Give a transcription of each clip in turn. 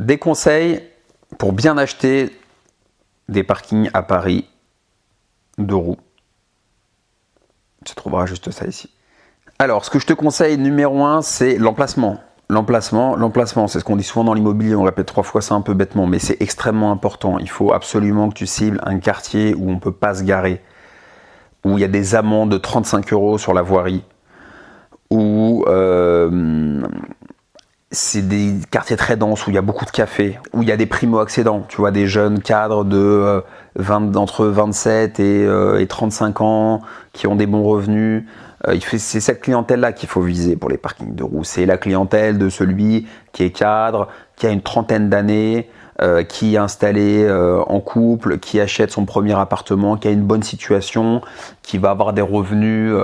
des conseils pour bien acheter des parkings à Paris 2 roues. Tu trouveras juste ça ici. Alors, ce que je te conseille numéro 1, c'est l'emplacement. L'emplacement, c'est ce qu'on dit souvent dans l'immobilier, on répète 3 fois ça un peu bêtement, mais c'est extrêmement important. Il faut absolument que tu cibles un quartier où on ne peut pas se garer, où il y a des amendes de 35 € sur la voirie, où c'est des quartiers très denses, où il y a beaucoup de cafés, où il y a des primo-accédants, tu vois, des jeunes cadres de entre 27 et 35 ans qui ont des bons revenus. C'est cette clientèle-là qu'il faut viser pour les parkings de roues. C'est la clientèle de celui qui est cadre, qui a une trentaine d'années, qui est installé en couple, qui achète son premier appartement, qui a une bonne situation, qui va avoir des revenus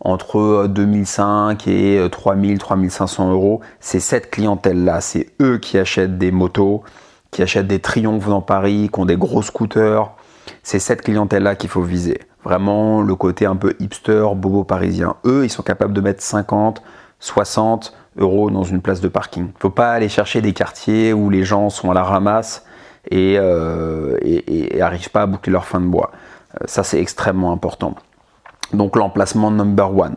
entre 2005 et 3000, 3500 €. C'est cette clientèle-là. C'est eux qui achètent des motos, qui achètent des Triumph dans Paris, qui ont des gros scooters. C'est cette clientèle-là qu'il faut viser. Vraiment le côté un peu hipster, bobo parisien. Eux, ils sont capables de mettre 50, 60 € dans une place de parking. Il ne faut pas aller chercher des quartiers où les gens sont à la ramasse et n'arrivent pas à boucler leur fin de mois. Ça, c'est extrêmement important. Donc l'emplacement number 1.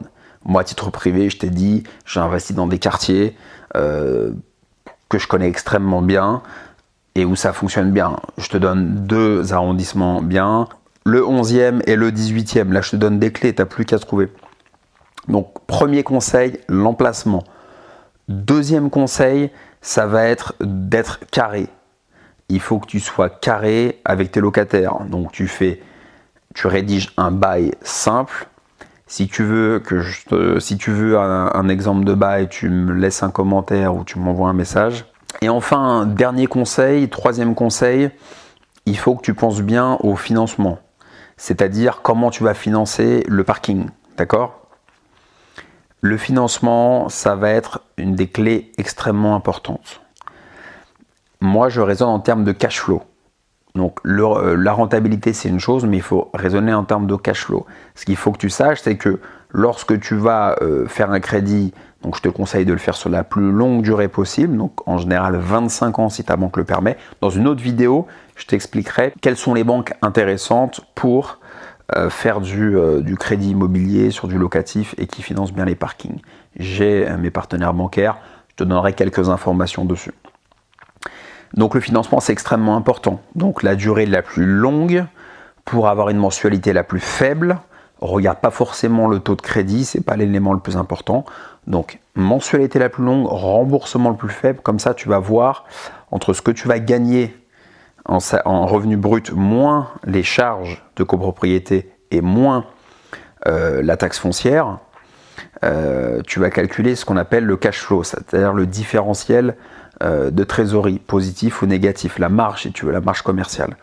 Moi, à titre privé, je t'ai dit, j'ai investi dans des quartiers que je connais extrêmement bien et où ça fonctionne bien. Je te donne 2 arrondissements bien. Le 11e et le 18e, là je te donne des clés, tu n'as plus qu'à trouver. Donc premier conseil, l'emplacement. Deuxième conseil, ça va être d'être carré. Il faut que tu sois carré avec tes locataires. Donc tu rédiges un bail simple. Si tu veux un exemple de bail, tu me laisses un commentaire ou tu m'envoies un message. Et enfin, dernier conseil, troisième conseil, il faut que tu penses bien au financement. C'est-à-dire comment tu vas financer le parking, d'accord? Le financement, ça va être une des clés extrêmement importantes. Moi, je raisonne en termes de cash flow. Donc, la rentabilité, c'est une chose, mais il faut raisonner en termes de cash flow. Ce qu'il faut que tu saches, c'est que lorsque tu vas faire un crédit, donc je te conseille de le faire sur la plus longue durée possible, donc en général 25 ans si ta banque le permet. Dans une autre vidéo, je t'expliquerai quelles sont les banques intéressantes pour faire du crédit immobilier sur du locatif et qui financent bien les parkings. J'ai mes partenaires bancaires, je te donnerai quelques informations dessus. Donc le financement, c'est extrêmement important. Donc la durée la plus longue pour avoir une mensualité la plus faible. Regarde pas forcément le taux de crédit, c'est pas l'élément le plus important. Donc mensualité la plus longue, remboursement le plus faible. Comme ça, tu vas voir entre ce que tu vas gagner en revenu brut, moins les charges de copropriété et moins la taxe foncière. Tu vas calculer ce qu'on appelle le cash flow, c'est-à-dire le différentiel de trésorerie, positif ou négatif, la marge, si tu veux, la marge commerciale.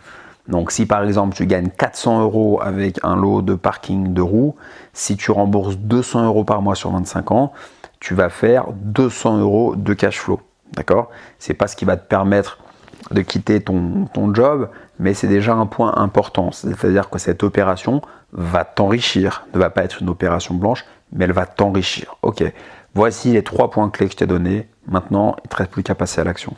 Donc si par exemple tu gagnes 400 € avec un lot de parking de roues, si tu rembourses 200 € par mois sur 25 ans, tu vas faire 200 € de cash flow. D'accord? C'est pas ce qui va te permettre de quitter ton job, mais c'est déjà un point important. C'est-à-dire que cette opération va t'enrichir, ne va pas être une opération blanche, mais elle va t'enrichir. Ok, voici les 3 points clés que je t'ai donnés. Maintenant, il ne te reste plus qu'à passer à l'action.